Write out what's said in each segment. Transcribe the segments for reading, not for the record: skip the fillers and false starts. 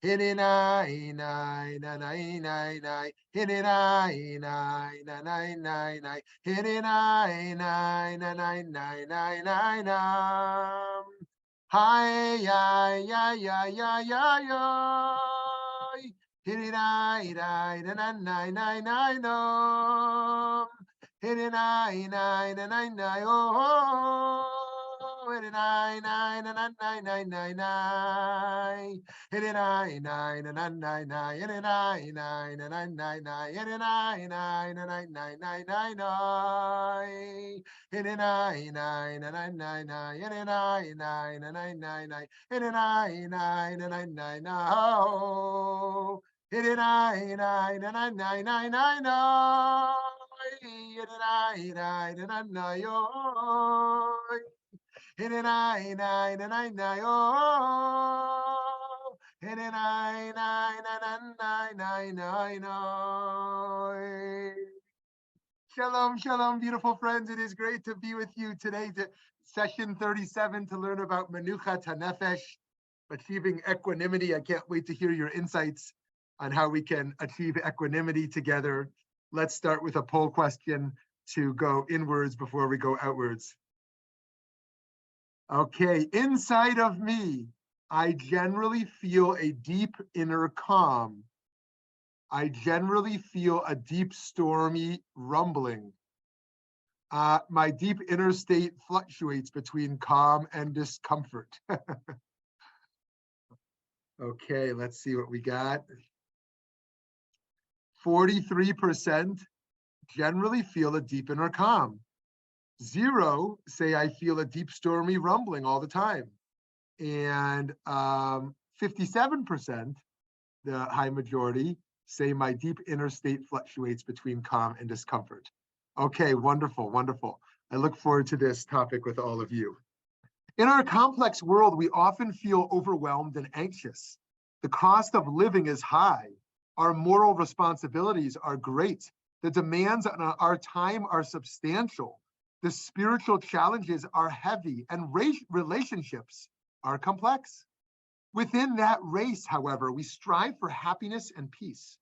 Hirinai nai na nai nai nai. Hirinai nai na nai nai nai. Hirinai nai na nai nai nai nai nam. Hi ya ya ya ya ya ya. Hirinai nai na na nai nai nai no. Hirinai nai na nai nai oh. Hirinai nai na na nai nai nai nai. Hirinai nai na na nai nai. Hirinai nai na na nai nai. Hirinai nai na na nai nai nai nai. Hirinai nai na na nai nai. Hirinai nai na na nai nai. Hirinai nai na na nai nai. Hirinai nai na na nai nai nai nai. Hirinai nai na na nai oi. Hirinai nai na nai nai oh. Hirinai nai na na nai nai nai nai. Shalom, shalom, beautiful friends. It is great to be with you today to session 37 to learn about Menuchat HaNefesh, achieving equanimity. I can't wait to hear your insights on how we can achieve equanimity together. Let's start with a poll question to go inwards before we go outwards. Okay, inside of me, I generally feel a deep inner calm. I generally feel a deep, stormy rumbling. My deep inner state fluctuates between calm and discomfort. Okay, let's see what we got. 43% generally feel a deep inner calm. 0 say I feel a deep, stormy rumbling all the time. And 57%, the high majority, say my deep inner state fluctuates between calm and discomfort. Okay, wonderful, wonderful. I look forward to this topic with all of you. In our complex world, we often feel overwhelmed and anxious. The cost of living is high. Our moral responsibilities are great. The demands on our time are substantial. The spiritual challenges are heavy, and relationships are complex. Within that race, however, we strive for happiness and peace.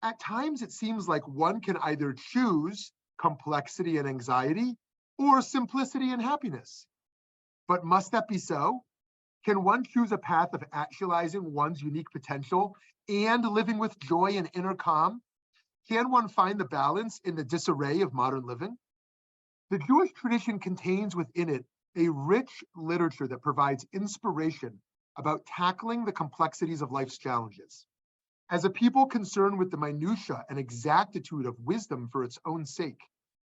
At times, it seems like one can either choose complexity and anxiety or simplicity and happiness. But must that be so? Can one choose a path of actualizing one's unique potential and living with joy and inner calm? Can one find the balance in the disarray of modern living? The Jewish tradition contains within it a rich literature that provides inspiration about tackling the complexities of life's challenges. As a people concerned with the minutiae and exactitude of wisdom for its own sake,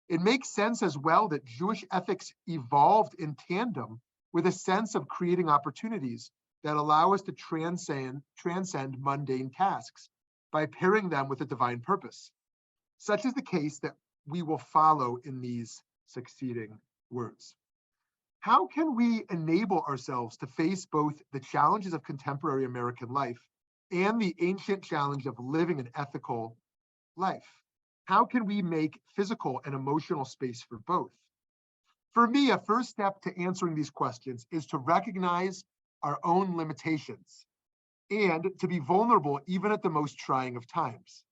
it makes sense as well that Jewish ethics evolved in tandem with a sense of creating opportunities that allow us to transcend mundane tasks by pairing them with a divine purpose. Such is the case that we will follow in these succeeding words. How can we enable ourselves to face both the challenges of contemporary American life and the ancient challenge of living an ethical life? How can we make physical and emotional space for both? For me, a first step to answering these questions is to recognize our own limitations and to be vulnerable even at the most trying of times.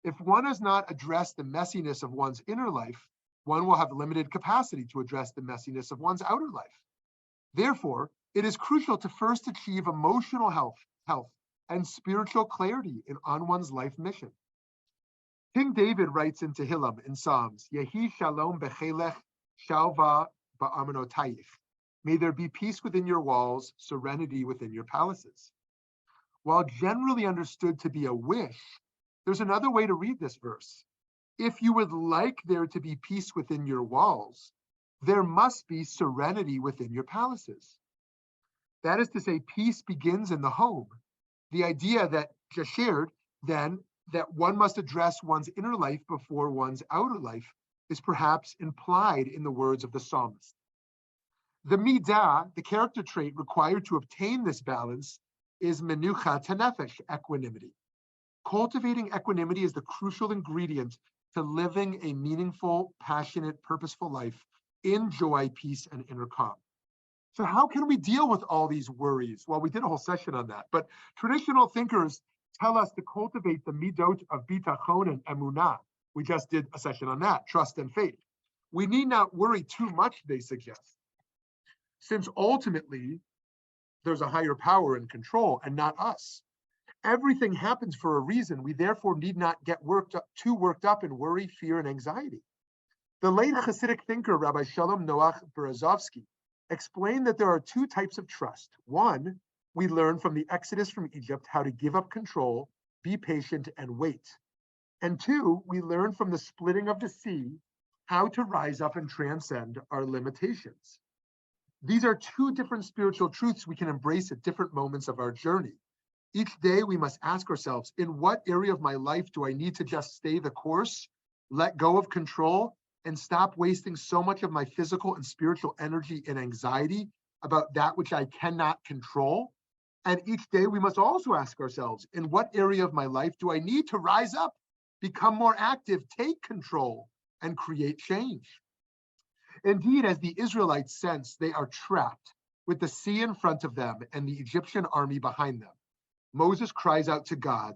If one has not addressed the messiness of one's inner life, one will have limited capacity to address the messiness of one's outer life. Therefore, it is crucial to first achieve emotional health and spiritual clarity on one's life mission. King David writes in Tehillim in Psalms, Yehi shalom bechelech shalva ba'armonotayich. May there be peace within your walls, serenity within your palaces. While generally understood to be a wish, there's another way to read this verse. If you would like there to be peace within your walls, there must be serenity within your palaces. That is to say, peace begins in the home. The idea that just shared, then, that one must address one's inner life before one's outer life is perhaps implied in the words of the psalmist. The midah, the character trait required to obtain this balance, is Menuchat HaNefesh, equanimity. Cultivating equanimity is the crucial ingredient to living a meaningful, passionate, purposeful life in joy, peace, and inner calm. So how can we deal with all these worries? Well, we did a whole session on that, but traditional thinkers tell us to cultivate the midot of bitachon and emunah. We just did a session on that, trust and faith. We need not worry too much, they suggest, since ultimately there's a higher power in control and not us. Everything happens for a reason. We therefore need not get too worked up in worry, fear, and anxiety. The late Hasidic thinker, Rabbi Shalom Noach Berezovsky, explained that there are two types of trust. One, we learn from the Exodus from Egypt how to give up control, be patient, and wait. And two, we learn from the splitting of the sea how to rise up and transcend our limitations. These are two different spiritual truths we can embrace at different moments of our journey. Each day we must ask ourselves, in what area of my life do I need to just stay the course, let go of control, and stop wasting so much of my physical and spiritual energy and anxiety about that which I cannot control? And each day we must also ask ourselves, in what area of my life do I need to rise up, become more active, take control, and create change? Indeed, as the Israelites sense, they are trapped with the sea in front of them and the Egyptian army behind them. Moses cries out to God.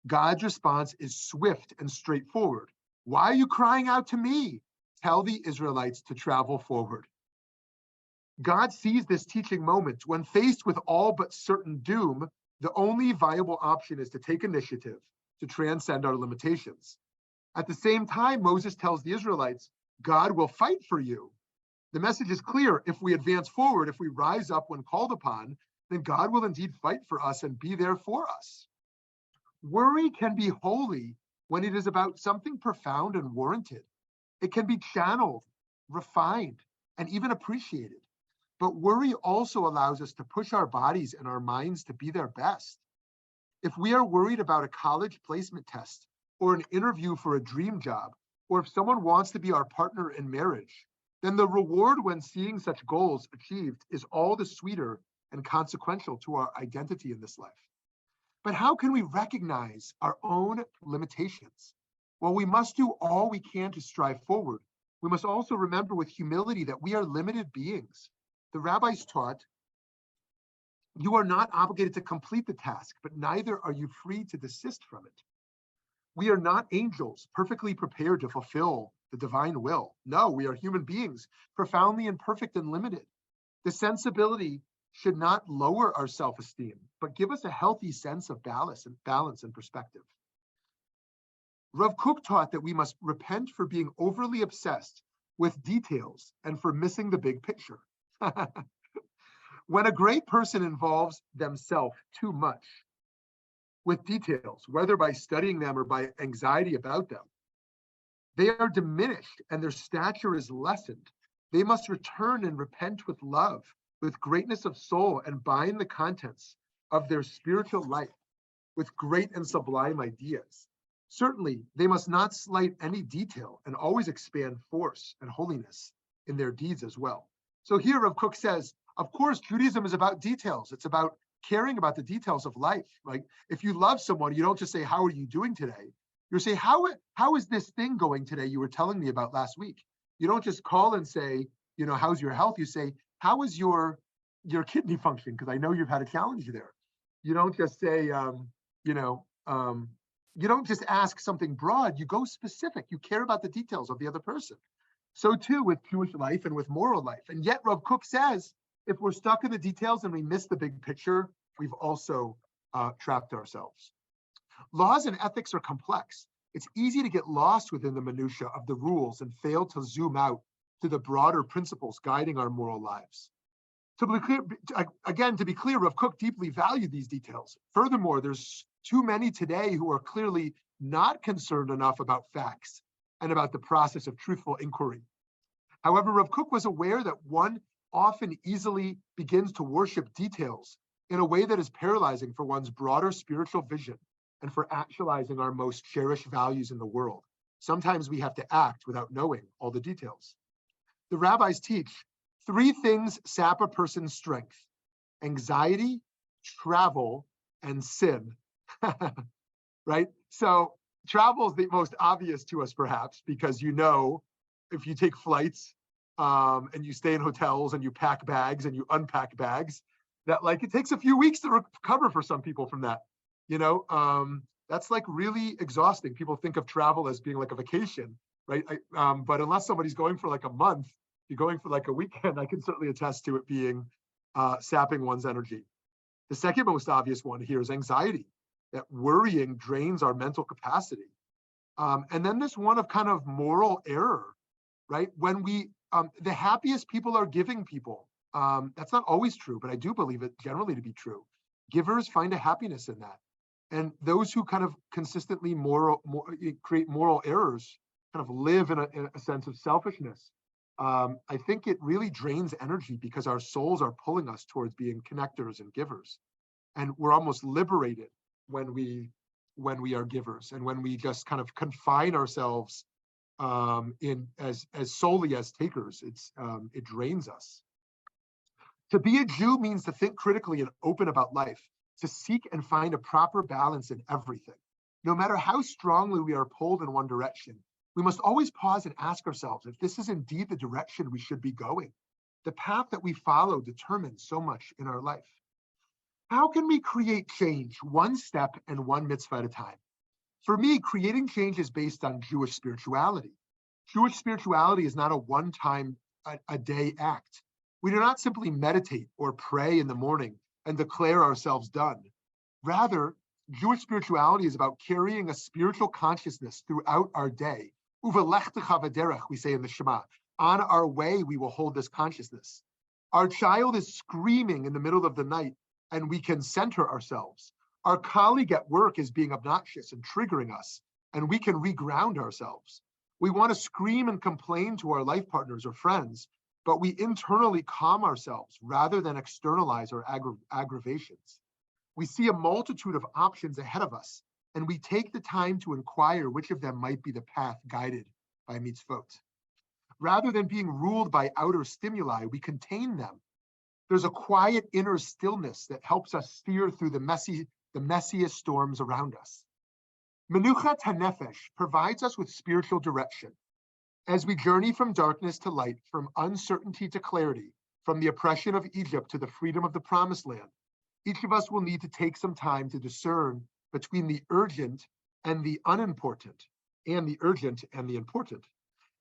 God's response is swift and straightforward. Why are you crying out to me? Tell the Israelites to travel forward. God sees this teaching moment. When faced with all but certain doom, the only viable option is to take initiative, to transcend our limitations. At the same time, Moses tells the Israelites, God will fight for you. The message is clear. If we advance forward, if we rise up when called upon, then God will indeed fight for us and be there for us. Worry can be holy when it is about something profound and warranted. It can be channeled, refined, and even appreciated. But worry also allows us to push our bodies and our minds to be their best. If we are worried about a college placement test or an interview for a dream job, or if someone wants to be our partner in marriage, then the reward when seeing such goals achieved is all the sweeter and consequential to our identity in this life. But how can we recognize our own limitations? Well, we must do all we can to strive forward. We must also remember with humility that we are limited beings. The rabbis taught, you are not obligated to complete the task, but neither are you free to desist from it. We are not angels perfectly prepared to fulfill the divine will. No, we are human beings, profoundly imperfect and limited. The sensibility should not lower our self-esteem, but give us a healthy sense of balance and perspective. Rav Kook taught that we must repent for being overly obsessed with details and for missing the big picture. When a great person involves themselves too much with details, whether by studying them or by anxiety about them, they are diminished and their stature is lessened. They must return and repent with love, with greatness of soul, and bind the contents of their spiritual life with great and sublime ideas. Certainly, they must not slight any detail and always expand force and holiness in their deeds as well. So here Rav Kook says, of course, Judaism is about details. It's about caring about the details of life. Like if you love someone, you don't just say, how are you doing today? You say, how is this thing going today you were telling me about last week? You don't just call and say, how's your health? You say, how is your kidney function? Because I know you've had a challenge there. You don't just say, you don't just ask something broad. You go specific. You care about the details of the other person. So too with Jewish life and with moral life. And yet Rav Kook says, if we're stuck in the details and we miss the big picture, we've also trapped ourselves. Laws and ethics are complex. It's easy to get lost within the minutiae of the rules and fail to zoom out to the broader principles guiding our moral lives. To be clear, Rav Kook deeply valued these details. Furthermore, there's too many today who are clearly not concerned enough about facts and about the process of truthful inquiry. However, Rav Kook was aware that one often easily begins to worship details in a way that is paralyzing for one's broader spiritual vision and for actualizing our most cherished values in the world. Sometimes we have to act without knowing all the details. The rabbis teach 3 things sap a person's strength: anxiety, travel, and sin. Right? So travel is the most obvious to us, perhaps, because if you take flights, and you stay in hotels and you pack bags and you unpack bags, that like it takes a few weeks to recover for some people from that. That's like really exhausting. People think of travel as being like a vacation, right? But unless somebody's going for like a month, you're going for like a weekend, I can certainly attest to it being sapping one's energy. The second most obvious one here is anxiety, that worrying drains our mental capacity. And then this one of kind of moral error, right? When the happiest people are giving people. That's not always true, but I do believe it generally to be true. Givers find a happiness in that. And those who kind of consistently create moral errors kind of live in a sense of selfishness. I think it really drains energy because our souls are pulling us towards being connectors and givers. And we're almost liberated when we are givers, and when we just kind of confine ourselves in as solely as takers. It drains us. To be a Jew means to think critically and open about life, to seek and find a proper balance in everything. No matter how strongly we are pulled in one direction, we must always pause and ask ourselves if this is indeed the direction we should be going. The path that we follow determines so much in our life. How can we create change one step and one mitzvah at a time? For me, creating change is based on Jewish spirituality. Jewish spirituality is not a one-time a day act. We do not simply meditate or pray in the morning and declare ourselves done. Rather, Jewish spirituality is about carrying a spiritual consciousness throughout our day. Uvelechtecha v'derech, we say in the Shema. On our way, we will hold this consciousness. Our child is screaming in the middle of the night, and we can center ourselves. Our colleague at work is being obnoxious and triggering us, and we can reground ourselves. We want to scream and complain to our life partners or friends, but we internally calm ourselves rather than externalize our aggravations. We see a multitude of options ahead of us, and we take the time to inquire which of them might be the path guided by mitzvot. Rather than being ruled by outer stimuli, we contain them. There's a quiet inner stillness that helps us steer through the messiest storms around us. Menuchat HaNefesh provides us with spiritual direction. As we journey from darkness to light, from uncertainty to clarity, from the oppression of Egypt to the freedom of the Promised Land, each of us will need to take some time to discern between the urgent and the unimportant, and the urgent and the important.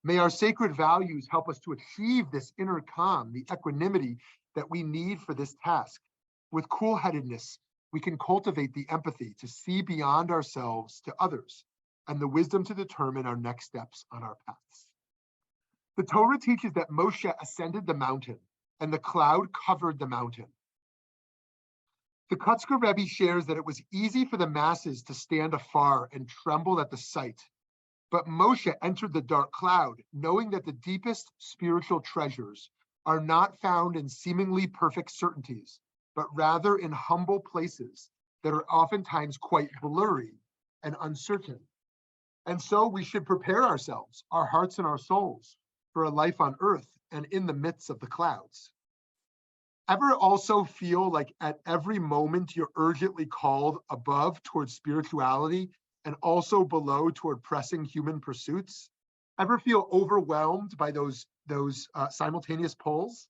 May our sacred values help us to achieve this inner calm, the equanimity that we need for this task. With cool-headedness, we can cultivate the empathy to see beyond ourselves to others, and the wisdom to determine our next steps on our paths. The Torah teaches that Moshe ascended the mountain, and the cloud covered the mountain. The Kotzker Rebbe shares that it was easy for the masses to stand afar and tremble at the sight, but Moshe entered the dark cloud, knowing that the deepest spiritual treasures are not found in seemingly perfect certainties, but rather in humble places that are oftentimes quite blurry and uncertain. And so we should prepare ourselves, our hearts and our souls, for a life on earth and in the midst of the clouds. Ever also feel like at every moment you're urgently called above towards spirituality and also below toward pressing human pursuits? Ever feel overwhelmed by those simultaneous pulls?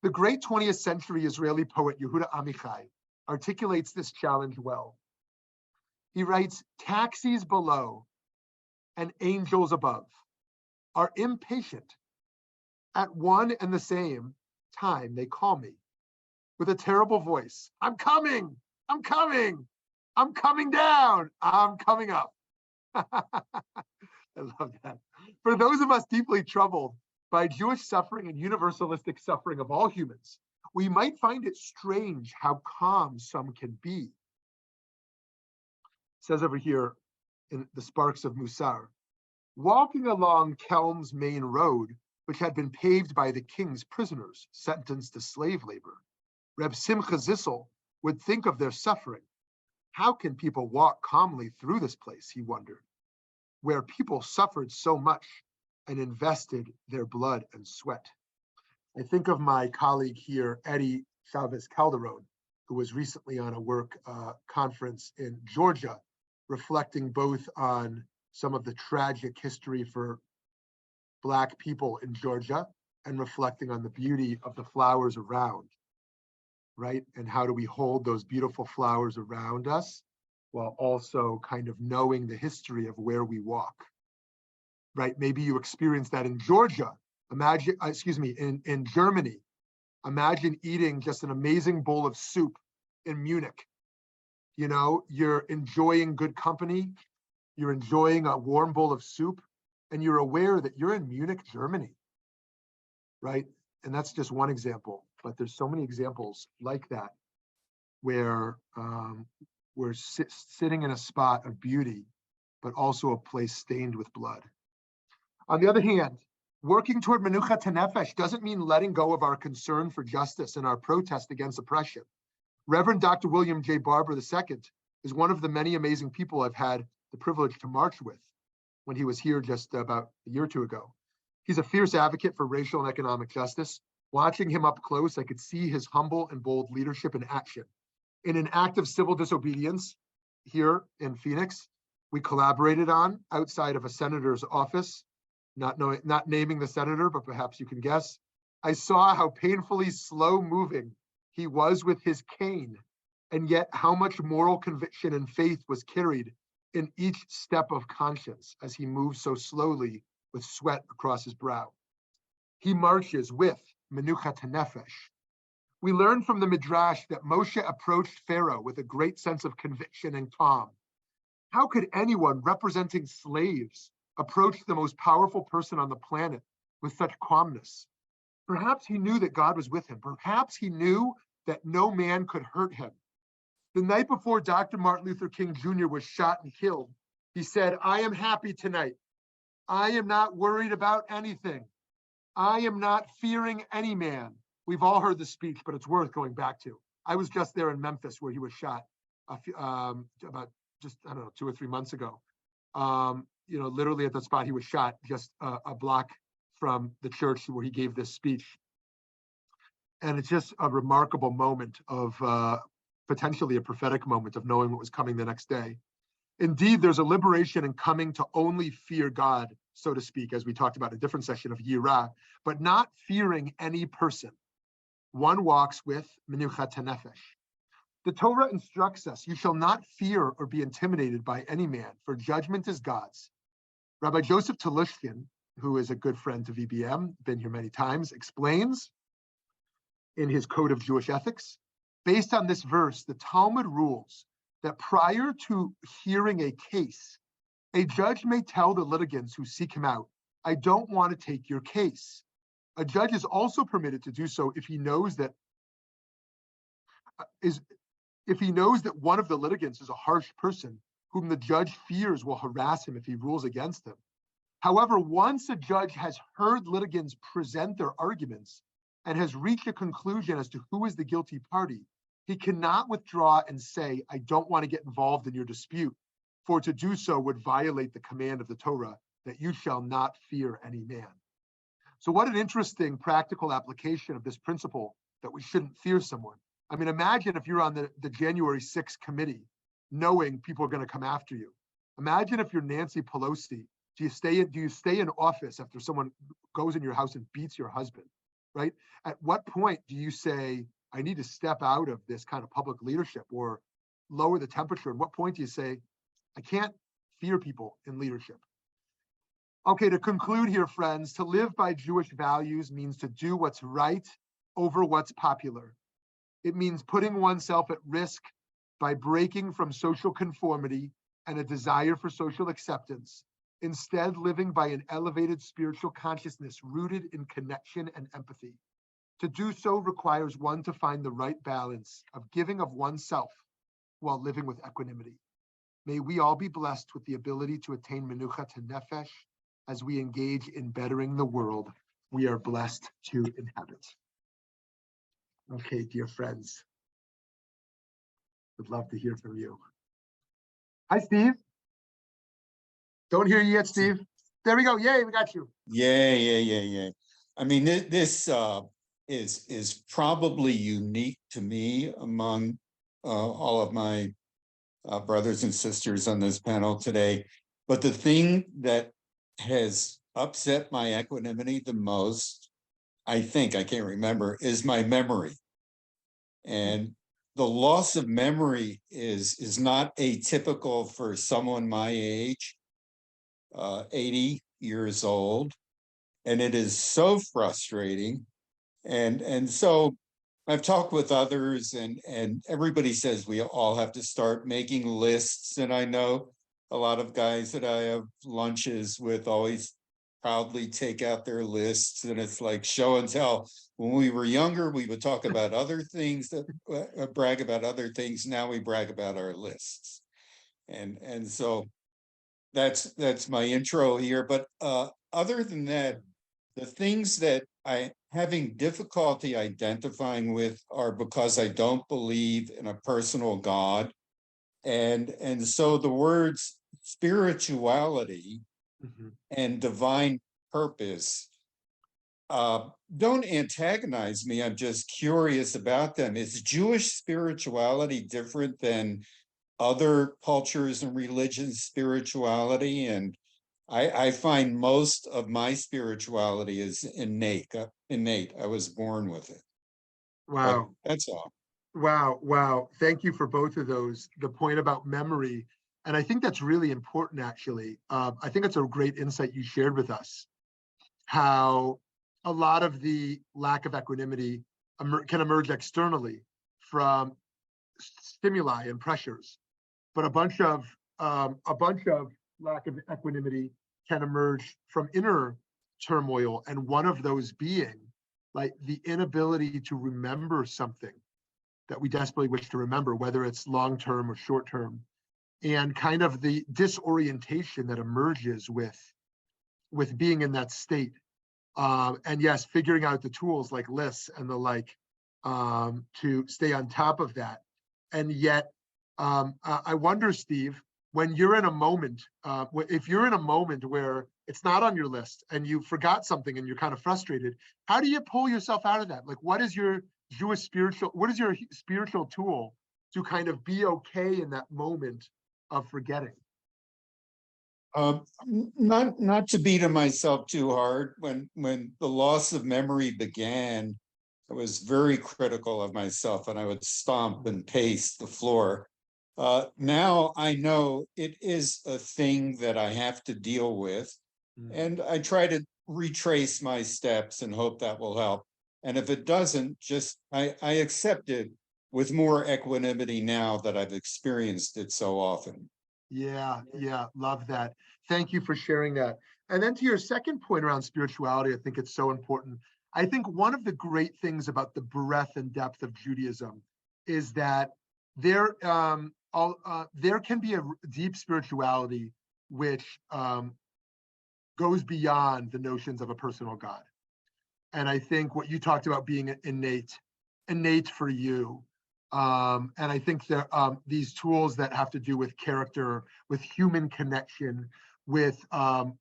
The great 20th century Israeli poet Yehuda Amichai articulates this challenge well. He writes, "Taxis below and angels above are impatient. At one and the same time, they call me with a terrible voice. I'm coming, I'm coming, I'm coming down, I'm coming up." I love that. For those of us deeply troubled by Jewish suffering and universalistic suffering of all humans, we might find it strange how calm some can be. It says over here in the Sparks of Musar, walking along Kelm's main road, which had been paved by the king's prisoners sentenced to slave labor, Reb Simcha Zissel would think of their suffering. How can people walk calmly through this place, he wondered, where people suffered so much and invested their blood and sweat. I think of my colleague here, Eddie Chavez Calderon, who was recently on a work conference in Georgia, reflecting both on some of the tragic history for Black people in Georgia and reflecting on the beauty of the flowers around, right? And how do we hold those beautiful flowers around us while also kind of knowing the history of where we walk, right? Maybe you experience that in Georgia. Imagine, in Germany. Imagine eating just an amazing bowl of soup in Munich. You know, you're enjoying good company, you're enjoying a warm bowl of soup, and you're aware that you're in Munich, Germany, right? And that's just one example, but there's so many examples like that where we're sitting in a spot of beauty, but also a place stained with blood. On the other hand, working toward Menuchat HaNefesh doesn't mean letting go of our concern for justice and our protest against oppression. Reverend Dr. William J. Barber II is one of the many amazing people I've had the privilege to march with when he was here just about a year or two ago. He's a fierce advocate for racial and economic justice. Watching him up close, I could see his humble and bold leadership in action. In an act of civil disobedience here in Phoenix, we collaborated on outside of a senator's office, not naming the senator, but perhaps you can guess. I saw how painfully slow moving he was with his cane, and yet how much moral conviction and faith was carried in each step of conscience as he moved so slowly with sweat across his brow. He marches with Menuchat HaNefesh. We learn from the Midrash that Moshe approached Pharaoh with a great sense of conviction and calm. How could anyone representing slaves approach the most powerful person on the planet with such calmness? Perhaps he knew that God was with him. Perhaps he knew that no man could hurt him. The night before Dr. Martin Luther King Jr. was shot and killed, he said, "I am happy tonight. I am not worried about anything. I am not fearing any man." We've all heard the speech, but it's worth going back to. I was just there in Memphis where he was shot about just, 2 or 3 months ago. Literally at the spot he was shot, just a block from the church where he gave this speech. And it's just a remarkable moment of potentially a prophetic moment of knowing what was coming the next day. Indeed, there's a liberation in coming to only fear God, so to speak, as we talked about in a different session of Yirah, but not fearing any person. One walks with Menuchat HaNefesh. The Torah instructs us, "You shall not fear or be intimidated by any man, for judgment is God's." Rabbi Joseph Telushkin, who is a good friend to VBM, been here many times, explains in his Code of Jewish Ethics, based on this verse, the Talmud rules that prior to hearing a case, a judge may tell the litigants who seek him out, "I don't want to take your case." A judge is also permitted to do so if he knows that one of the litigants is a harsh person whom the judge fears will harass him if he rules against him. However, once a judge has heard litigants present their arguments and has reached a conclusion as to who is the guilty party, he cannot withdraw and say, "I don't want to get involved in your dispute," for to do so would violate the command of the Torah that you shall not fear any man. So what an interesting practical application of this principle that we shouldn't fear someone. I mean, imagine if you're on the January 6th committee, knowing people are going to come after you. Imagine if you're Nancy Pelosi. Do you stay in office after someone goes in your house and beats your husband, right? At what point do you say, "I need to step out of this kind of public leadership," or lower the temperature? At what point do you say, "I can't fear people in leadership"? Okay, to conclude here, friends, to live by Jewish values means to do what's right over what's popular. It means putting oneself at risk by breaking from social conformity and a desire for social acceptance, instead living by an elevated spiritual consciousness rooted in connection and empathy. To do so requires one to find the right balance of giving of oneself while living with equanimity. May we all be blessed with the ability to attain Menuchat HaNefesh as we engage in bettering the world we are blessed to inhabit. Okay, dear friends, would love to hear from you. Hi, Steve. Don't hear you yet, Steve. There we go. Yay, we got you. Yeah. I mean, this is probably unique to me among all of my brothers and sisters on this panel today. But the thing that has upset my equanimity the most I think, I can't remember, is my memory. And the loss of memory is not atypical for someone my age, 80 years old. And it is so frustrating. And so I've talked with others, and everybody says we all have to start making lists. And I know a lot of guys that I have lunches with always proudly take out their lists, and it's like show and tell. When we were younger, we would talk about other things, that brag about other things. Now we brag about our lists, and so that's my intro here. But other than that, the things that I having difficulty identifying with are because I don't believe in a personal God. And so the words spirituality Mhm. and divine purpose don't antagonize me. I'm just curious about them. Is Jewish spirituality different than other cultures and religions' spirituality? And I find most of my spirituality is innate. Innate. I was born with it. But Wow. that's all. Wow. Wow. Thank you for both of those. The point about memory. And I think that's really important, actually. I think it's a great insight you shared with us, how a lot of the lack of equanimity can emerge externally from stimuli and pressures, but a bunch of lack of equanimity can emerge from inner turmoil, and one of those being like the inability to remember something that we desperately wish to remember, whether it's long term or short term, and kind of the disorientation that emerges with being in that state. And yes, figuring out the tools like lists and the like to stay on top of that. And yet, I wonder, Steve, when you're in a moment, if you're in a moment where it's not on your list and you forgot something and you're kind of frustrated, how do you pull yourself out of that? Like, what is your spiritual tool to kind of be okay in that moment of forgetting? Not to beat on myself too hard. When the loss of memory began, I was very critical of myself, and I would stomp and pace the floor. Now I know it is a thing that I have to deal with, and I try to retrace my steps and hope that will help. And if it doesn't, just I accept it with more equanimity now that I've experienced it so often. Yeah, yeah, love that. Thank you for sharing that. And then to your second point around spirituality, I think it's so important. I think one of the great things about the breadth and depth of Judaism is that there can be a deep spirituality which goes beyond the notions of a personal God. And I think what you talked about being innate for you. And I think that these tools that have to do with character, with human connection, with a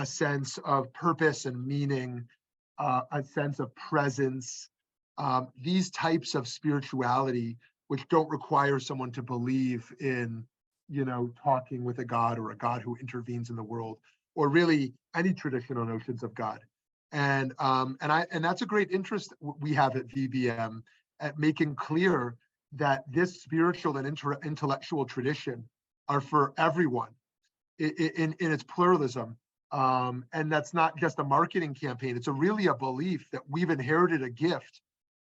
sense of purpose and meaning, a sense of presence, these types of spirituality, which don't require someone to believe in, talking with a God or a God who intervenes in the world, or really any traditional notions of God. And that's a great interest we have at VBM, at making clear that this spiritual and intellectual tradition are for everyone in its pluralism. And that's not just a marketing campaign. It's really a belief that we've inherited a gift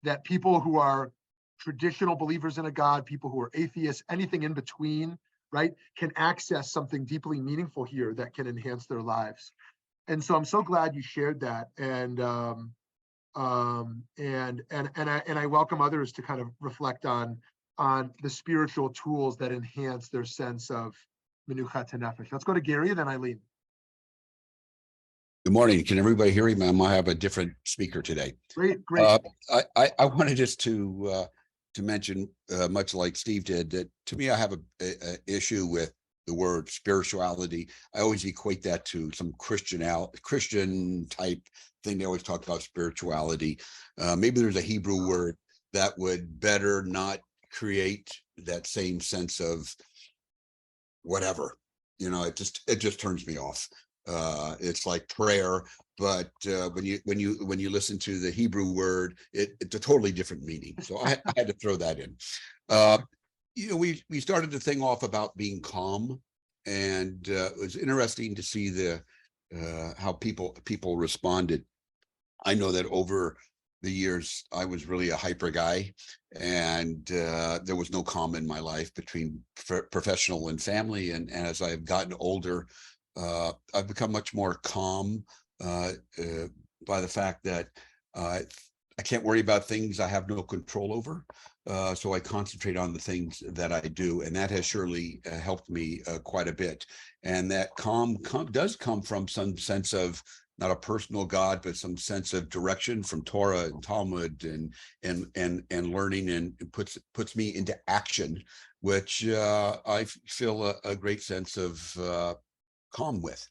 that people who are traditional believers in a God, people who are atheists, anything in between, right, can access something deeply meaningful here that can enhance their lives. And so I'm so glad you shared that. And I welcome others to kind of reflect on the spiritual tools that enhance their sense of Menuchat HaNefesh. Let's go to Gary, then Eileen. Good morning. Can everybody hear me? I have a different speaker today. Great. I wanted just to mention, much like Steve did, that to me, I have a issue with the word spirituality. I always equate that to some Christian type thing. They always talk about spirituality. Maybe there's a Hebrew word that would better not create that same sense of whatever. It just turns me off. It's like prayer, but when you listen to the Hebrew word, it's a totally different meaning. So I had to throw that in. We started the thing off about being calm, and it was interesting to see how people responded. I know that over the years, I was really a hyper guy, and there was no calm in my life between professional and family. And as I've gotten older, I've become much more calm by the fact that I can't worry about things I have no control over. So I concentrate on the things that I do, and that has surely helped me quite a bit. And that calm does come from some sense of not a personal God, but some sense of direction from Torah and Talmud and learning, and it puts me into action, which I feel a great sense of calm with.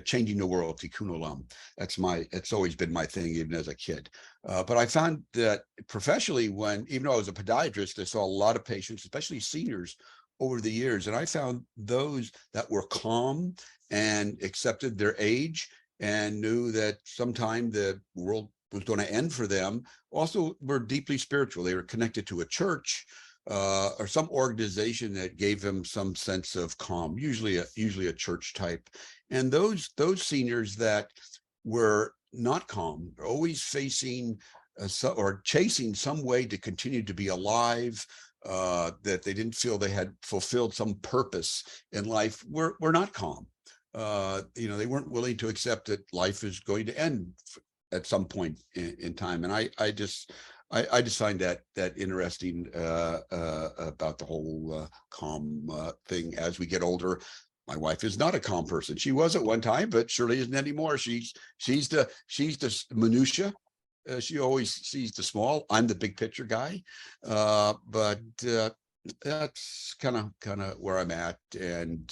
Changing the world, tikkun olam. It's always been my thing, even as a kid. But I found that professionally, even though I was a podiatrist, I saw a lot of patients, especially seniors, over the years, and I found those that were calm and accepted their age and knew that sometime the world was going to end for them, also were deeply spiritual. They were connected to a church or some organization that gave them some sense of calm, usually a church type. And those seniors that were not calm, always facing or chasing some way to continue to be alive, that they didn't feel they had fulfilled some purpose in life, were not calm. They weren't willing to accept that life is going to end at some point in time. And I just find that interesting about the whole calm thing as we get older. My wife is not a calm person. She was at one time, but surely isn't anymore. She's the Menuchat. She always sees the small. I'm the big picture guy, but that's kind of where I'm at. And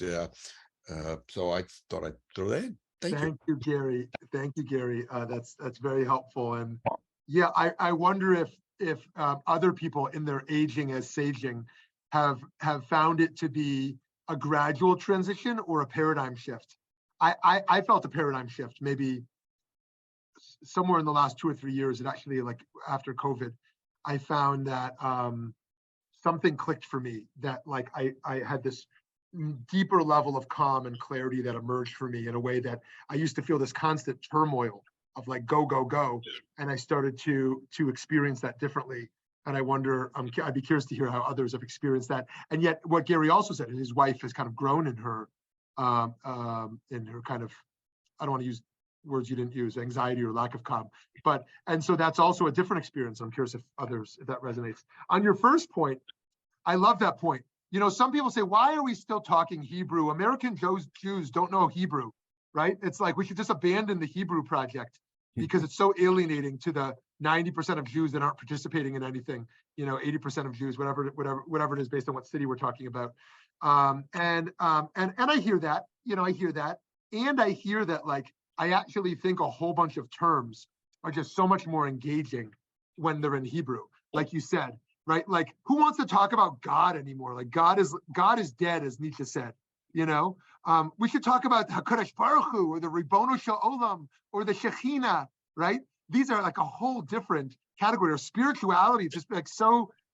so I thought I'd throw that in. Thank you, Gary. Thank you, Gary. That's very helpful. And yeah, I wonder if other people in their aging as saging have found it to be a gradual transition or a paradigm shift. I felt a paradigm shift maybe somewhere in the last 2 or 3 years. And actually, like after COVID, I found that something clicked for me, that like I had this deeper level of calm and clarity that emerged for me in a way that I used to feel this constant turmoil of like go, go, go. And I started to experience that differently. And I wonder, I'd be curious to hear how others have experienced that. And yet what Gary also said, his wife has kind of grown in her kind of, I don't want to use words you didn't use, anxiety or lack of calm. And so that's also a different experience. I'm curious if that resonates. On your first point, I love that point. Some people say, why are we still talking Hebrew? American Jews don't know Hebrew, right? It's like we should just abandon the Hebrew project because it's so alienating to the 90% of Jews that aren't participating in anything, 80% of Jews, whatever it is, based on what city we're talking about. And I hear that, I hear that. And I hear that, like, I actually think a whole bunch of terms are just so much more engaging when they're in Hebrew, like you said, right? Like, who wants to talk about God anymore? Like, God is dead, as Nietzsche said. We should talk about HaKadosh Baruch Hu or the Ribono Shel Olam or the Shekhinah, right? These are like a whole different category. Or spirituality, just like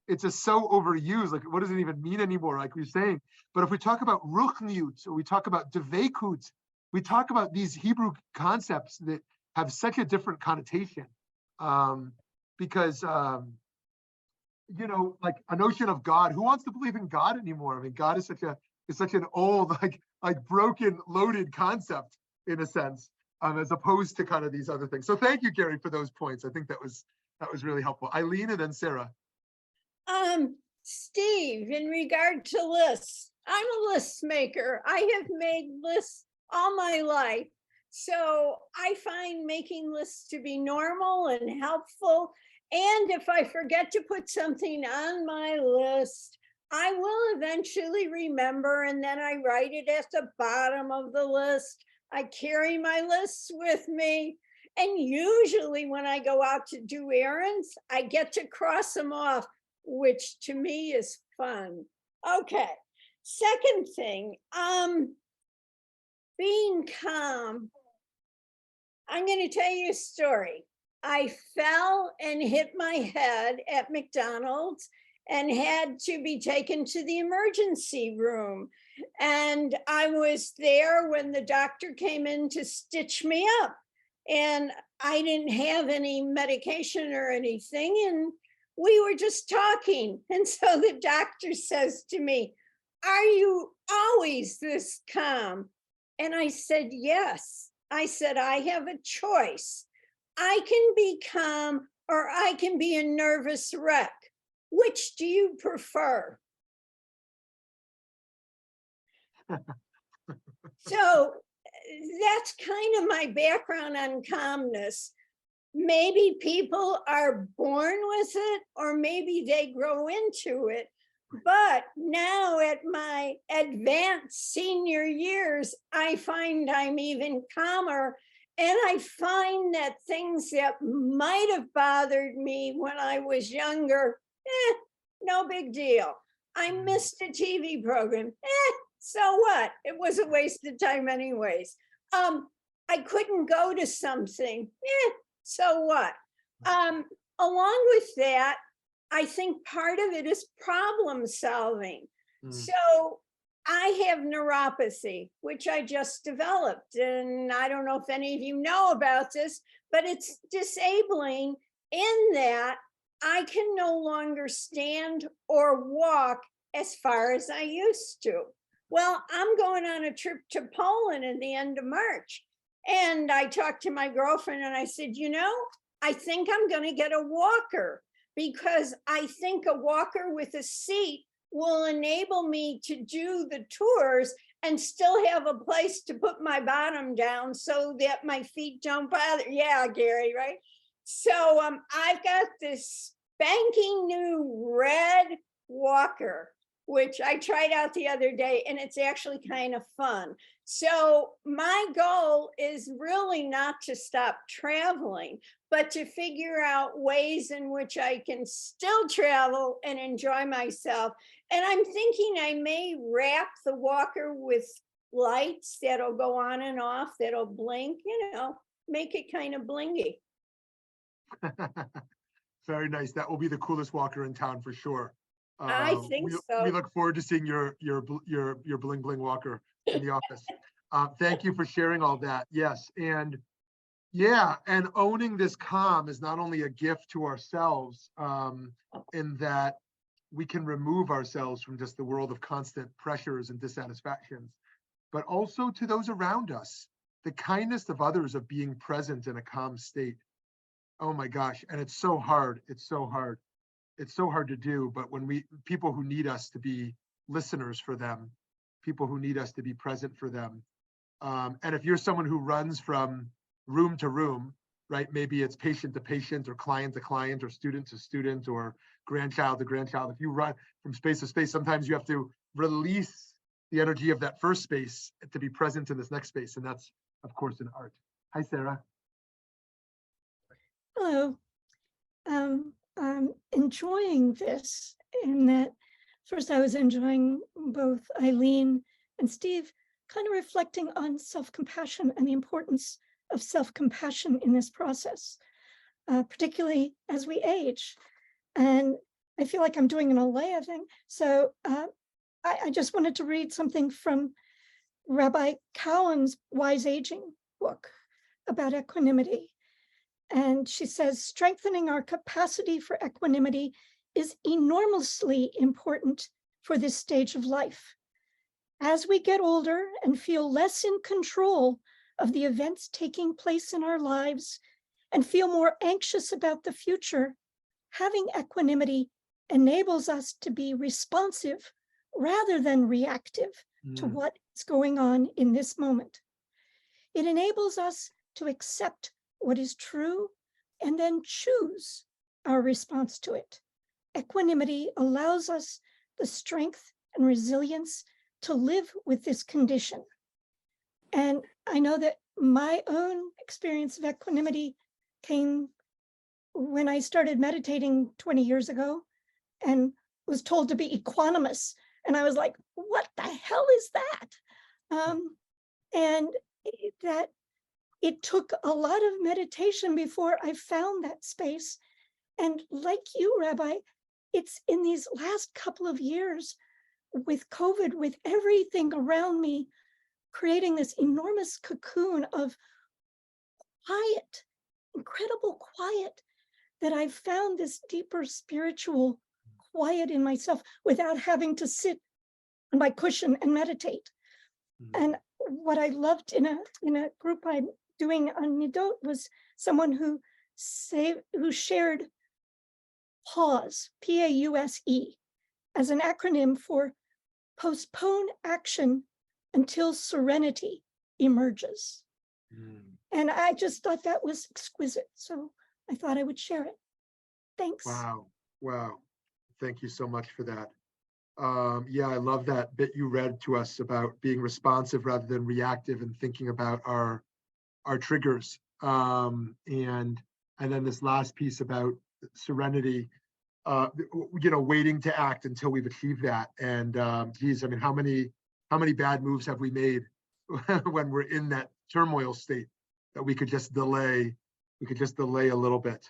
it's just so overused. Like, what does it even mean anymore? Like we're saying. But if we talk about ruchniut, or we talk about devekut, we talk about these Hebrew concepts that have such a different connotation, because like a notion of God. Who wants to believe in God anymore? I mean, God is such an old, like broken, loaded concept in a sense, as opposed to kind of these other things. So thank you, Gary, for those points. I think that was really helpful. Eileen and then Sarah. Steve, in regard to lists, I'm a list maker. I have made lists all my life. So I find making lists to be normal and helpful. And if I forget to put something on my list, I will eventually remember, and then I write it at the bottom of the list. I carry my lists with me. And usually when I go out to do errands, I get to cross them off, which to me is fun. Okay. Second thing, being calm, I'm going to tell you a story. I fell and hit my head at McDonald's and had to be taken to the emergency room. And I was there when the doctor came in to stitch me up. And I didn't have any medication or anything. And we were just talking. And so the doctor says to me, "Are you always this calm?" And I said, "Yes." I said, "I have a choice. I can be calm or I can be a nervous wreck. Which do you prefer?" So that's kind of my background on calmness. Maybe people are born with it, or maybe they grow into it. But now at my advanced senior years, I find I'm even calmer. And I find that things that might have bothered me when I was younger, no big deal. I missed a TV program. So what? It was a waste of time anyways. I couldn't go to something. So what? Along with that, I think part of it is problem solving. So I have neuropathy, which I just developed. And I don't know if any of you know about this, but it's disabling in that I can no longer stand or walk as far as I used to. Well, I'm going on a trip to Poland at the end of March. And I talked to my girlfriend and I said, you know, I think I'm going to get a walker, because I think a walker with a seat will enable me to do the tours and still have a place to put my bottom down so that my feet don't bother. Yeah, Gary, right? So I've got this spanking new red walker, which I tried out the other day, and it's actually kind of fun. So my goal is really not to stop traveling, but to figure out ways in which I can still travel and enjoy myself. And I'm thinking I may wrap the walker with lights that'll go on and off, that'll blink, you know, make it kind of blingy. Very nice. That will be the coolest walker in town for sure. I think so. We look forward to seeing your bling bling walker in the office. Thank you for sharing all that. Yes, and yeah, and owning this calm is not only a gift to ourselves, in that we can remove ourselves from just the world of constant pressures and dissatisfactions, but also to those around us. The kindness of others, of being present in a calm state. Oh my gosh, and it's so hard. It's so hard. It's so hard to do, but when people who need us to be listeners for them, people who need us to be present for them. And if you're someone who runs from room to room, right? Maybe it's patient to patient, or client to client, or student to student, or grandchild to grandchild. If you run from space to space, sometimes you have to release the energy of that first space to be present in this next space. And that's, of course, an art. Hi, Sarah. Hello. I'm enjoying this, in that first I was enjoying both Eileen and Steve kind of reflecting on self-compassion and the importance of self-compassion in this process, particularly as we age. And I feel like I'm doing an Alea thing. So I just wanted to read something from Rabbi Cowan's Wise Aging book about equanimity. And she says, strengthening our capacity for equanimity is enormously important for this stage of life. As we get older and feel less in control of the events taking place in our lives and feel more anxious about the future, having equanimity enables us to be responsive rather than reactive to what is going on in this moment. It enables us to accept what is true and then choose our response to it. Equanimity allows us the strength and resilience to live with this condition. And I know that my own experience of equanimity came when I started meditating 20 years ago and was told to be equanimous. And I was like, what the hell is that? And that it took a lot of meditation before I found that space. And like you, Rabbi, it's in these last couple of years with COVID, with everything around me, creating this enormous cocoon of quiet, incredible quiet, that I've found this deeper spiritual quiet in myself without having to sit on my cushion and meditate. And what I loved in a group I'm doing on Midot was someone who shared PAUSE, P-A-U-S-E, as an acronym for postpone action until serenity emerges. And I just thought that was exquisite. So I thought I would share it. Thanks. Wow. Wow. Thank you so much for that. Yeah, I love that bit you read to us about being responsive rather than reactive and thinking about our triggers. And then this last piece about serenity, waiting to act until we've achieved that. And geez, I mean, how many bad moves have we made when we're in that turmoil state that we could just delay? We could just delay a little bit.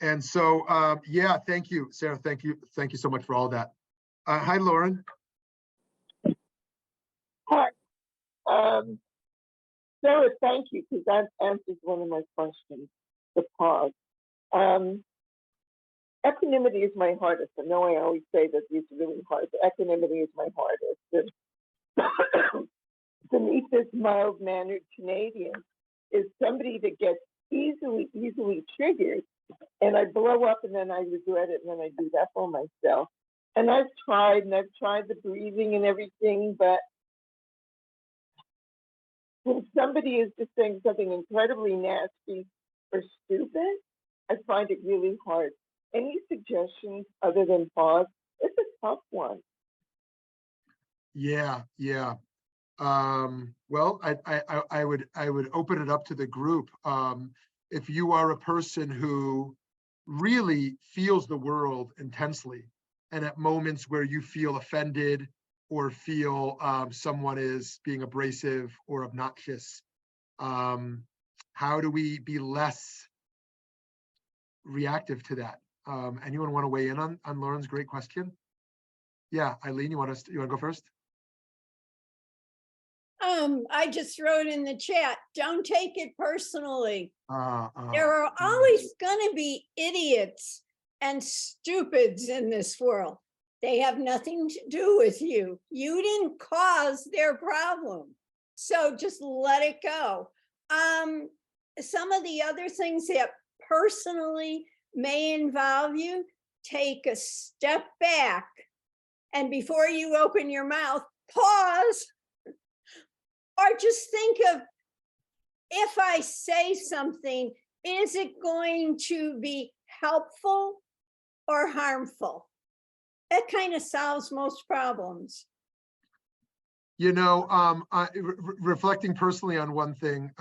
And so, yeah, thank you, Sarah. Thank you so much for all that. Hi, Lauren. Hi. Sarah, thank you, because that answers one of my questions, the pause. Equanimity is my hardest. I know I always say that these are really hard, but equanimity is my hardest. Beneath this mild-mannered Canadian is somebody that gets easily triggered, and I blow up and then I regret it, and then I do that for myself. And I've tried the breathing and everything, but when somebody is just saying something incredibly nasty or stupid, I find it really hard. Any suggestions other than pause? It's a tough one. Yeah. Well, I would open it up to the group. If you are a person who really feels the world intensely, and at moments where you feel offended or feel someone is being abrasive or obnoxious, how do we be less reactive to that? Anyone want to weigh in on Lauren's great question? Yeah, Eileen, you want to go first? I just wrote in the chat, don't take it personally. There are Mm. always going to be idiots and stupids in this world. They have nothing to do with you. You didn't cause their problem. So just let it go. Some of the other things that personally may involve you, take a step back. And before you open your mouth, pause. Or just think of, if I say something, is it going to be helpful or harmful? That kind of solves most problems. Reflecting personally on one thing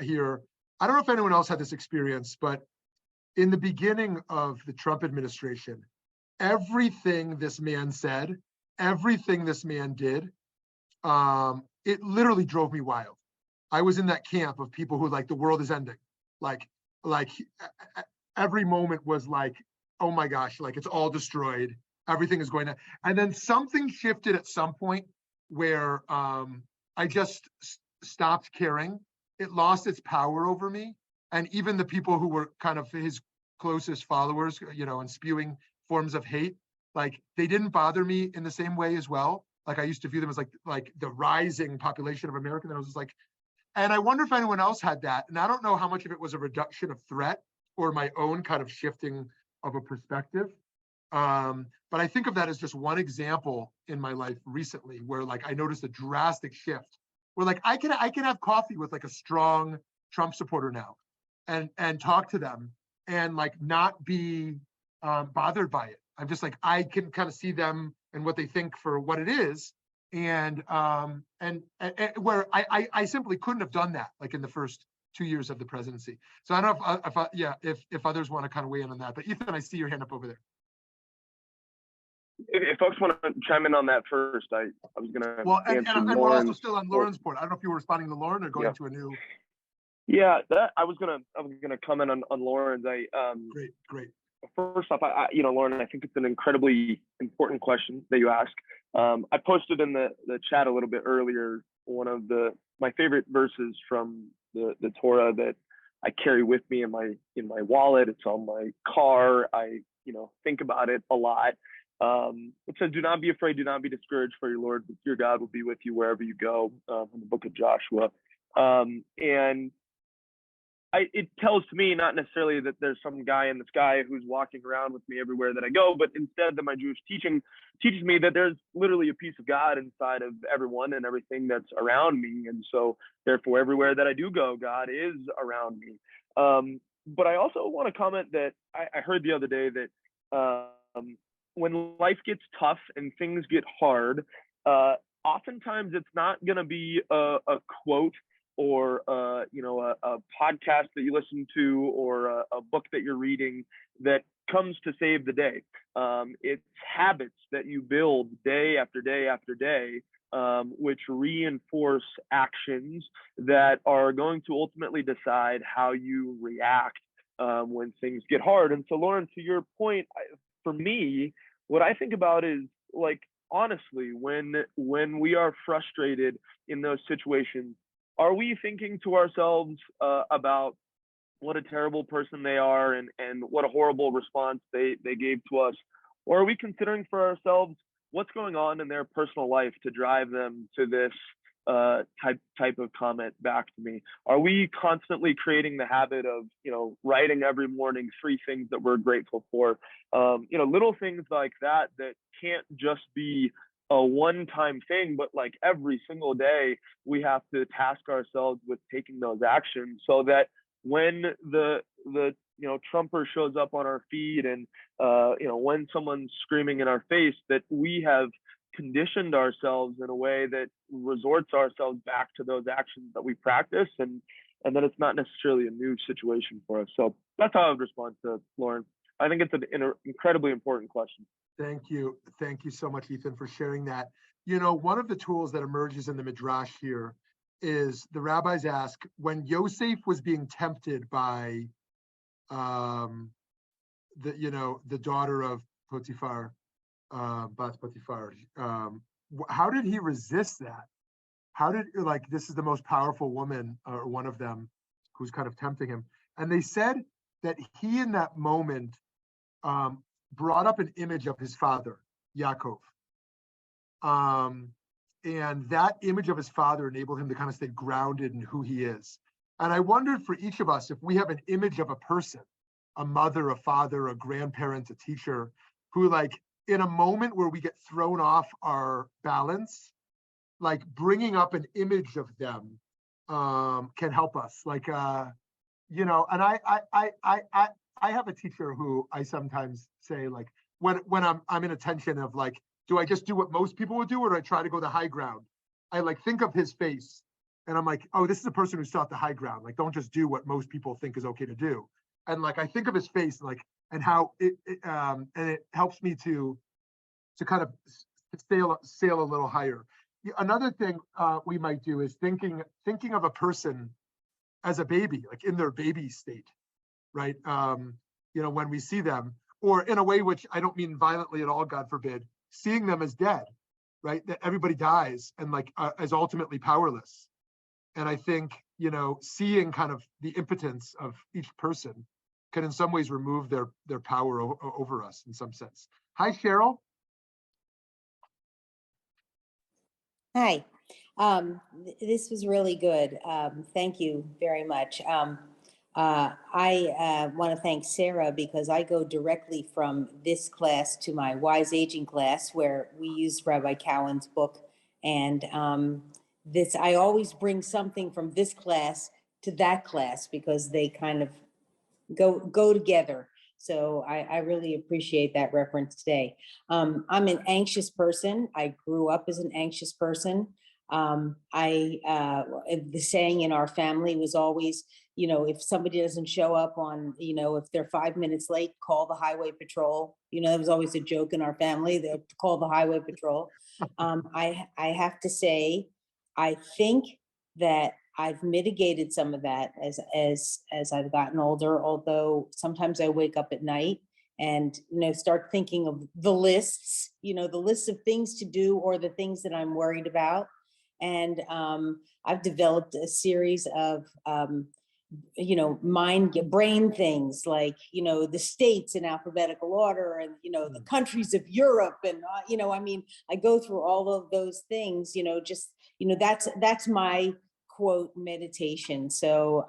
here, I don't know if anyone else had this experience, but in the beginning of the Trump administration, everything this man said, everything this man did, it literally drove me wild. I was in that camp of people who like the world is ending. Like every moment was like, oh my gosh, like it's all destroyed. Everything is going to, and then something shifted at some point where I just stopped caring. It lost its power over me. And even the people who were kind of his closest followers, and spewing forms of hate, like they didn't bother me in the same way as well. Like I used to view them as like the rising population of America. And I was just like, and I wonder if anyone else had that. And I don't know how much of it was a reduction of threat or my own kind of shifting of a perspective. But I think of that as just one example in my life recently where like I noticed a drastic shift where like I can have coffee with like a strong Trump supporter now and talk to them and like not be bothered by it. I'm just like, I can kind of see them and what they think for what it is. And where I simply couldn't have done that like in the first 2 years of the presidency. So I don't know if others want to kind of weigh in on that, but Ethan, I see your hand up over there. if folks want to chime in on that first, I was going to Well, and answer we're also Lauren's. still on Lauren's point. I don't know if you were responding to Lauren or going Yeah. to a new. Yeah, that I was gonna comment on Lauren's. Great. First off, Lauren, I think it's an incredibly important question that you ask. I posted in the chat a little bit earlier one of my favorite verses from the Torah that I carry with me in my wallet. It's on my car. I think about it a lot. It says, "Do not be afraid, do not be discouraged, for your Lord, your God will be with you wherever you go." In the book of Joshua, and it tells to me not necessarily that there's some guy in the sky who's walking around with me everywhere that I go, but instead that my Jewish teaching teaches me that there's literally a piece of God inside of everyone and everything that's around me. And so therefore, everywhere that I do go, God is around me. But I also want to comment that I heard the other day that when life gets tough and things get hard, oftentimes it's not going to be a quote or a podcast that you listen to or a book that you're reading that comes to save the day. It's habits that you build day after day after day, which reinforce actions that are going to ultimately decide how you react when things get hard. And so, Lauren, to your point, for me, what I think about is, like, honestly, when we are frustrated in those situations, are we thinking to ourselves about what a terrible person they are and what a horrible response they gave to us? Or are we considering for ourselves what's going on in their personal life to drive them to this type of comment back to me? Are we constantly creating the habit of, writing every morning 3 things that we're grateful for? Little things like that can't just be a one-time thing, but like every single day we have to task ourselves with taking those actions so that when the trumper shows up on our feed and when someone's screaming in our face, that we have conditioned ourselves in a way that resorts ourselves back to those actions that we practice, and that it's not necessarily a new situation for us. So that's how I would respond to Lauren. I think it's an incredibly important question. Thank you so much, Ethan, for sharing that. One of the tools that emerges in the Midrash here is the rabbis ask, when Yosef was being tempted by the daughter of Potiphar, Bat Potiphar, how did he resist that? This is the most powerful woman, or one of them, who's kind of tempting him. And they said that he, in that moment, brought up an image of his father, Yaakov. And that image of his father enabled him to kind of stay grounded in who he is. And I wondered for each of us, if we have an image of a person, a mother, a father, a grandparent, a teacher, who, in a moment where we get thrown off our balance, bringing up an image of them can help us. And I have a teacher who I sometimes say, when I'm in a tension of do I just do what most people would do, or do I try to go the high ground? I think of his face, and I'm like, oh, this is a person who sought the high ground. Don't just do what most people think is okay to do. And I think of his face, and how it helps me to kind of sail a little higher. Another thing we might do is thinking of a person as a baby, in their baby state. Right. When we see them, or in a way which I don't mean violently at all, God forbid, seeing them as dead, right? That everybody dies and as ultimately powerless. And I think, seeing kind of the impotence of each person can in some ways remove their power over us in some sense. Hi, Cheryl. Hi. This was really good. Thank you very much. I want to thank Sarah, because I go directly from this class to my Wise Aging class, where we use Rabbi Cowan's book. And I always bring something from this class to that class, because they kind of go together. So I really appreciate that reference today. I'm an anxious person. I grew up as an anxious person. The saying in our family was always, if somebody doesn't show up on, if they're 5 minutes late, call the highway patrol. There was always a joke in our family, they'll call the highway patrol. I have to say, I think that I've mitigated some of that as I've gotten older, although sometimes I wake up at night and, start thinking of the lists, the lists of things to do or the things that I'm worried about. And I've developed a series of, brain things like, the states in alphabetical order and, the countries of Europe. And, I go through all of those things, that's my quote meditation. So,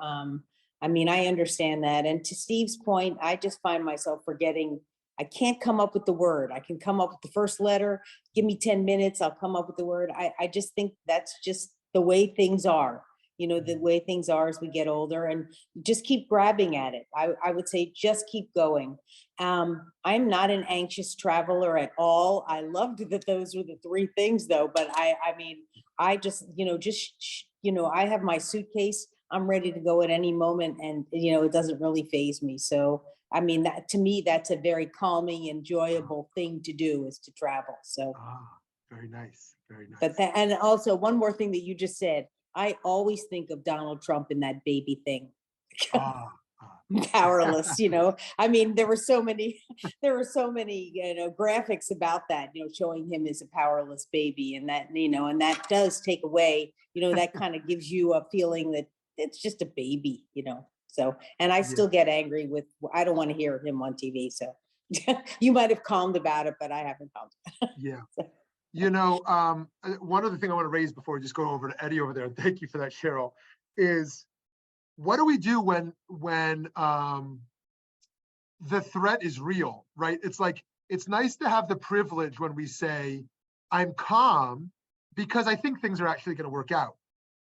I understand that. And to Steve's point, I just find myself forgetting. I can't come up with the word. I can come up with the first letter. Give me 10 minutes. I'll come up with the word. I just think that's just the way things are, the way things are as we get older, and just keep grabbing at it. I would say just keep going. I'm not an anxious traveler at all. I loved that those were the three things though, but I just, I have my suitcase. I'm ready to go at any moment, and, it doesn't really faze me. So, that to me, that's a very calming, enjoyable thing to do, is to travel. So, very nice. Very nice. but that, and also one more thing that you just said, I always think of Donald Trump in that baby thing. Powerless, there were so many graphics about that, showing him as a powerless baby, and that, and that does take away, that kind of gives you a feeling that it's just a baby, so, and I still get angry with, I don't want to hear him on TV. So you might have calmed about it, but I haven't calmed. Yeah. One other thing I want to raise before we just go over to Eddie over there, and thank you for that, Cheryl, is what do we do when the threat is real, right? It's like, it's nice to have the privilege when we say, I'm calm because I think things are actually going to work out.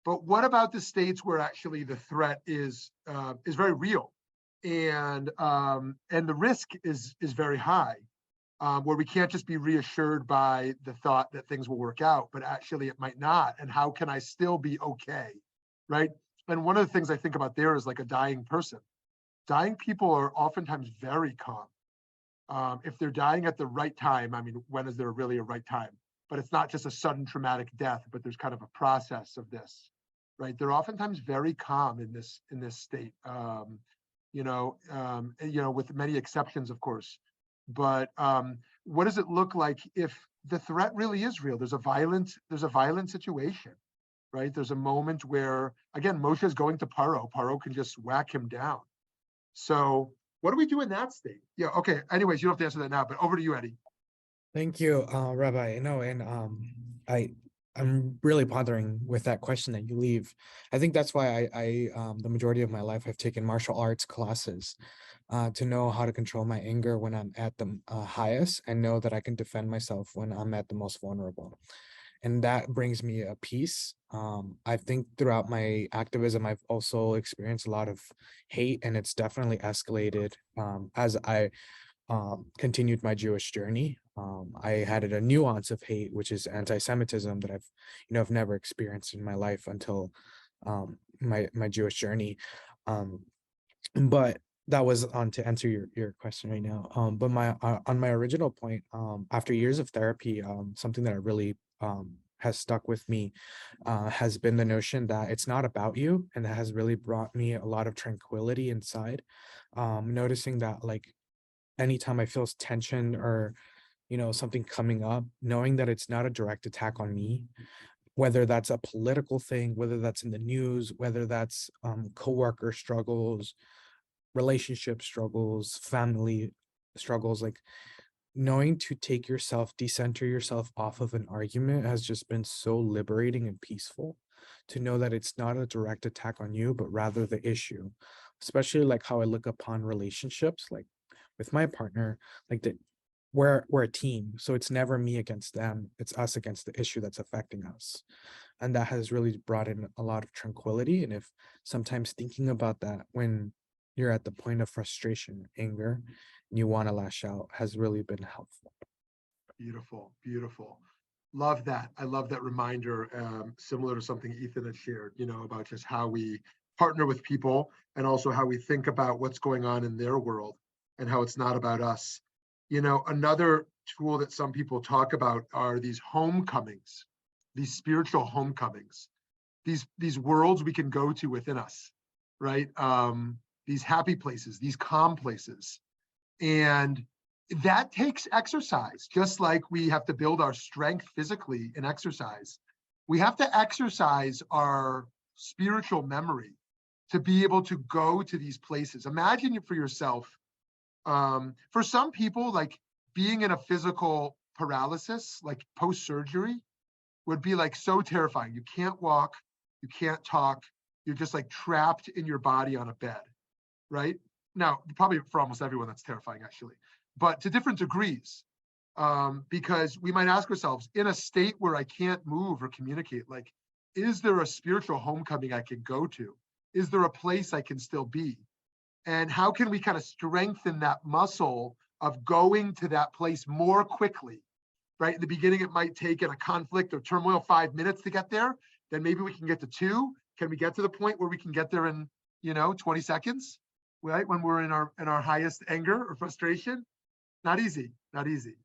But what about the states where actually the threat is very real, and the risk is very high, where we can't just be reassured by the thought that things will work out, but actually it might not. And how can I still be okay, right? And one of the things I think about there is like a dying person. Dying people are oftentimes very calm. If they're dying at the right time, when is there really a right time? But it's not just a sudden traumatic death, but there's kind of a process of this, right? They're oftentimes very calm in this state, with many exceptions, of course. But what does it look like if the threat really is real? There's a violent situation, right? There's a moment where, again, Moshe is going to Paro. Paro can just whack him down. So what do we do in that state? Yeah, okay. Anyways, you don't have to answer that now, but over to you, Eddie. Thank you, Rabbi. I'm really pondering with that question that you leave. I think that's why I the majority of my life I've taken martial arts classes to know how to control my anger when I'm at the highest, and know that I can defend myself when I'm at the most vulnerable. And that brings me a peace. I think throughout my activism, I've also experienced a lot of hate, and it's definitely escalated as I continued my Jewish journey. I had a nuance of hate, which is anti-Semitism, that I've never experienced in my life until my Jewish journey. But that was on to answer your question right now. But on my original point, after years of therapy, something that I really has stuck with me has been the notion that it's not about you, and that has really brought me a lot of tranquility inside. Noticing that, like, anytime I feel tension or something coming up, knowing that it's not a direct attack on me, whether that's a political thing, whether that's in the news, whether that's coworker struggles, relationship struggles, family struggles, like knowing to take yourself, decenter yourself off of an argument has just been so liberating and peaceful, to know that it's not a direct attack on you, but rather the issue. Especially like how I look upon relationships, like with my partner, like that we're a team. So it's never me against them, it's us against the issue that's affecting us. And that has really brought in a lot of tranquility. And if sometimes thinking about that when you're at the point of frustration, anger, and you want to lash out, has really been helpful. Beautiful, beautiful. Love that. I love that reminder, similar to something Ethan had shared, about just how we partner with people, and also how we think about what's going on in their world and how it's not about us. You know, another tool that some people talk about are these homecomings, these spiritual homecomings, these worlds we can go to within us, right? These happy places, these calm places. And that takes exercise, just like we have to build our strength physically in exercise. We have to exercise our spiritual memory to be able to go to these places. Imagine it for yourself. For some people, like being in a physical paralysis, like post-surgery, would be like so terrifying. You can't walk, you can't talk, you're just like trapped in your body on a bed, right? Now, probably for almost everyone, that's terrifying actually, but to different degrees. Because we might ask ourselves, in a state where I can't move or communicate, like, is there a spiritual homecoming I can go to? Is there a place I can still be? And how can we kind of strengthen that muscle of going to that place more quickly, right? In the beginning, it might take in a conflict or turmoil 5 minutes to get there. Then maybe we can get to 2. Can we get to the point where we can get there in, 20 seconds, right? When we're in our highest anger or frustration? Not easy, not easy.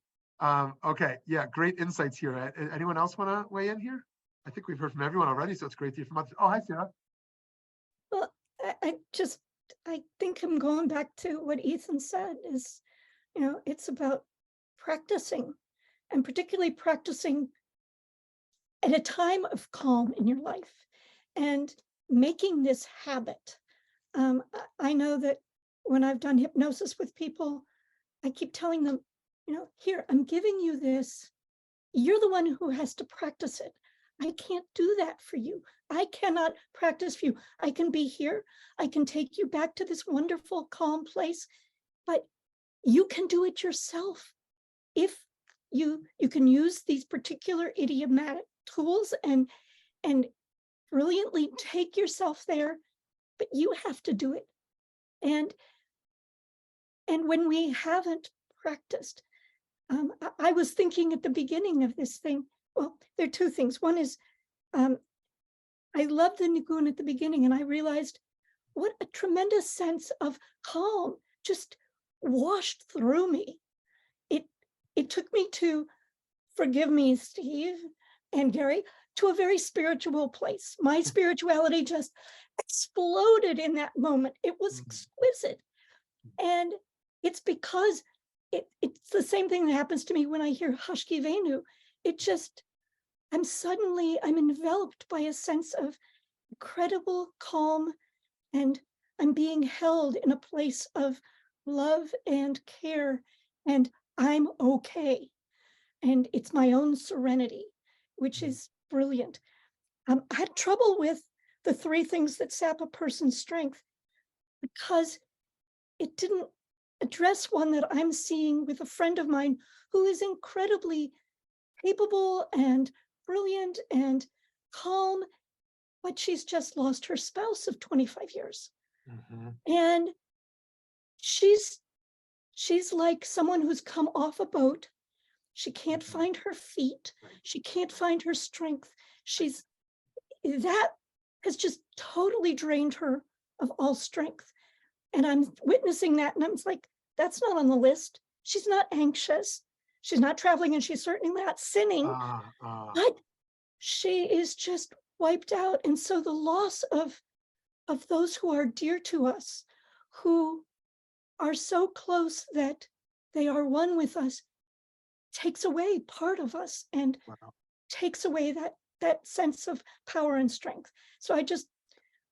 Okay, yeah, great insights here. Anyone else want to weigh in here? I think we've heard from everyone already, so it's great to hear from others. Oh, hi, Sarah. Well, I think I'm going back to what Ethan said is, it's about practicing, and particularly practicing at a time of calm in your life and making this habit. I know that when I've done hypnosis with people, I keep telling them, here, I'm giving you this. You're the one who has to practice it. I can't do that for you. I cannot practice for you. I can be here. I can take you back to this wonderful, calm place, but you can do it yourself. If you can use these particular idiomatic tools and brilliantly take yourself there, but you have to do it. And when we haven't practiced, I was thinking at the beginning of this thing, well, there are 2 things. One is, I loved the Nigun at the beginning, and I realized what a tremendous sense of calm just washed through me. It took me to, forgive me, Steve and Gary, to a very spiritual place. My spirituality just exploded in that moment. It was exquisite. And it's because it's the same thing that happens to me when I hear Hashkivenu. I'm enveloped by a sense of incredible calm, and I'm being held in a place of love and care, and I'm okay. And it's my own serenity, which is brilliant. I had trouble with the 3 things that sap a person's strength because it didn't address one that I'm seeing with a friend of mine who is incredibly capable and brilliant and calm, but she's just lost her spouse of 25 years. And she's like someone who's come off a boat. She can't find her feet. She can't find her strength. That has just totally drained her of all strength. And I'm witnessing that, and I'm like, that's not on the list. She's not anxious. She's not traveling, and she's certainly not sinning. But she is just wiped out. And so the loss of those who are dear to us, who are so close that they are one with us, takes away part of us and takes away that sense of power and strength. So I just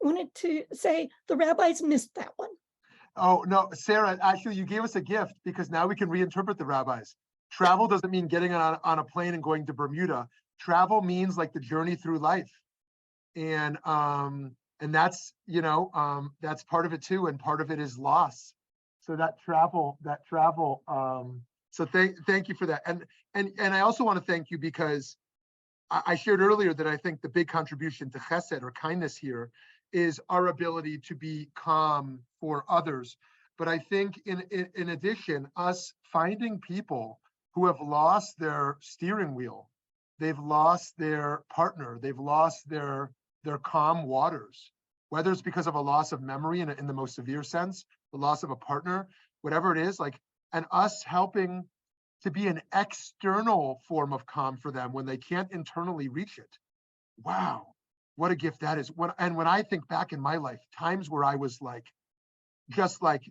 wanted to say the rabbis missed that one. Oh, no, Sarah, actually, you gave us a gift because now we can reinterpret the rabbis. Travel doesn't mean getting on a plane and going to Bermuda. Travel means like the journey through life. And that's, that's part of it too. And part of it is loss. So that travel, so thank you for that. And I also want to thank you because I shared earlier that I think the big contribution to chesed or kindness here is our ability to be calm for others. But I think in addition, us finding people who have lost their steering wheel, they've lost their partner, they've lost their calm waters. whether it's because of a loss of memory in the most severe sense, the loss of a partner, whatever it is, like, and us helping to be an external form of calm for them when they can't internally reach it. Wow, what a gift that is. When I think back in my life, times where I was like, just like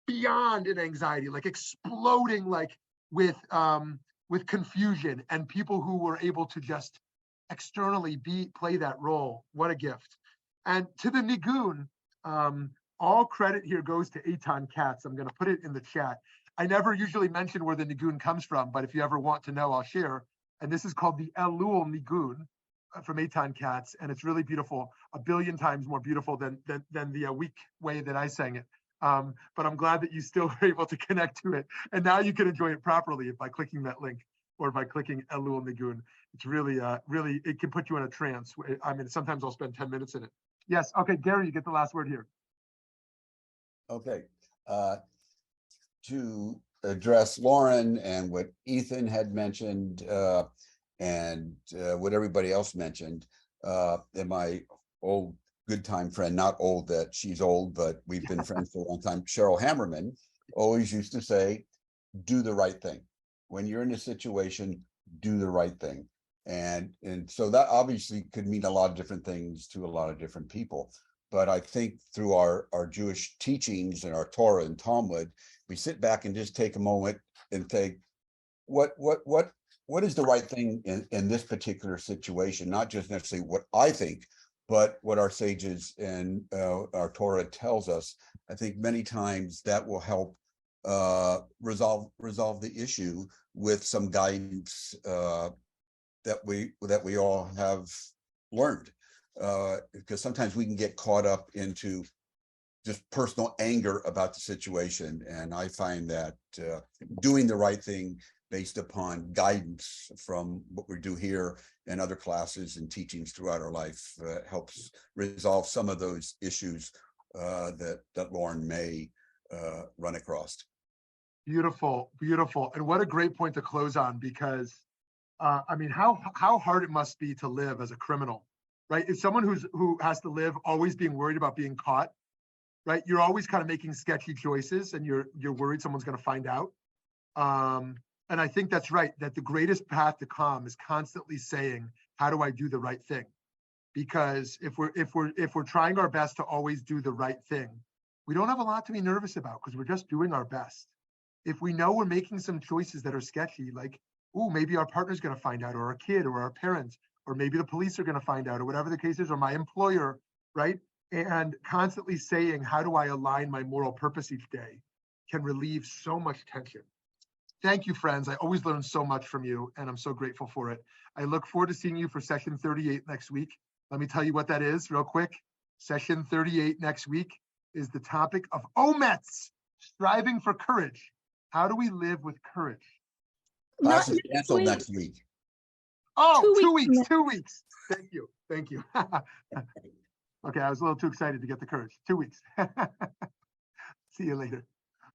beyond an anxiety, like exploding, like with confusion, and people who were able to just externally play that role. What a gift. And to the Nigun, all credit here goes to Eitan Katz. I'm going to put it in the chat. I never usually mention where the Nigun comes from, but if you ever want to know, I'll share. And this is called the Elul Nigun from Eitan Katz, and it's really beautiful, a billion times more beautiful than the weak way that I sang it. But I'm glad that you still were able to connect to it, and now you can enjoy it properly by clicking that link or by clicking Elul Nigun. It's really, really, it can put you in a trance. I mean, sometimes I'll spend 10 minutes in it. Yes. Okay, Gary, you get the last word here. Okay. To address Lauren and what Ethan had mentioned, and what everybody else mentioned, and my old good time friend, not old that she's old, but we've been friends for a long time, Cheryl Hammerman, always used to say, do the right thing. When you're in a situation, do the right thing. And so that obviously could mean a lot of different things to a lot of different people. But I think through our Jewish teachings and our Torah and Talmud, we sit back and just take a moment and think, what is the right thing in this particular situation? Not just necessarily what I think, but what our sages and our Torah tells us. I think many times that will help resolve the issue with some guidance that we all have learned. Because sometimes we can get caught up into just personal anger about the situation. And I find that doing the right thing based upon guidance from what we do here and other classes and teachings throughout our life helps resolve some of those issues that Lauren may run across. Beautiful, beautiful. And what a great point to close on, because I mean, how hard it must be to live as a criminal, right? If someone who has to live always being worried about being caught, right? You're always kind of making sketchy choices, and you're worried someone's going to find out. And I think that's right, that the greatest path to calm is constantly saying, how do I do the right thing? Because if we're trying our best to always do the right thing, we don't have a lot to be nervous about, because we're just doing our best. If we know we're making some choices that are sketchy, like, oh, maybe our partner's going to find out, or our kid, or our parents, or maybe the police are going to find out, or whatever the case is, or my employer, right? And constantly saying, how do I align my moral purpose each day, can relieve so much tension. Thank you, friends. I always learn so much from you, and I'm so grateful for it. I look forward to seeing you for session 38 next week. Let me tell you what that is real quick. Session 38 next week is the topic of omets, striving for courage. How do we live with courage? Class is canceled next week. Oh, 2 weeks, 2 weeks. Thank you, thank you. Okay, I was a little too excited to get the courage. 2 weeks. See you later.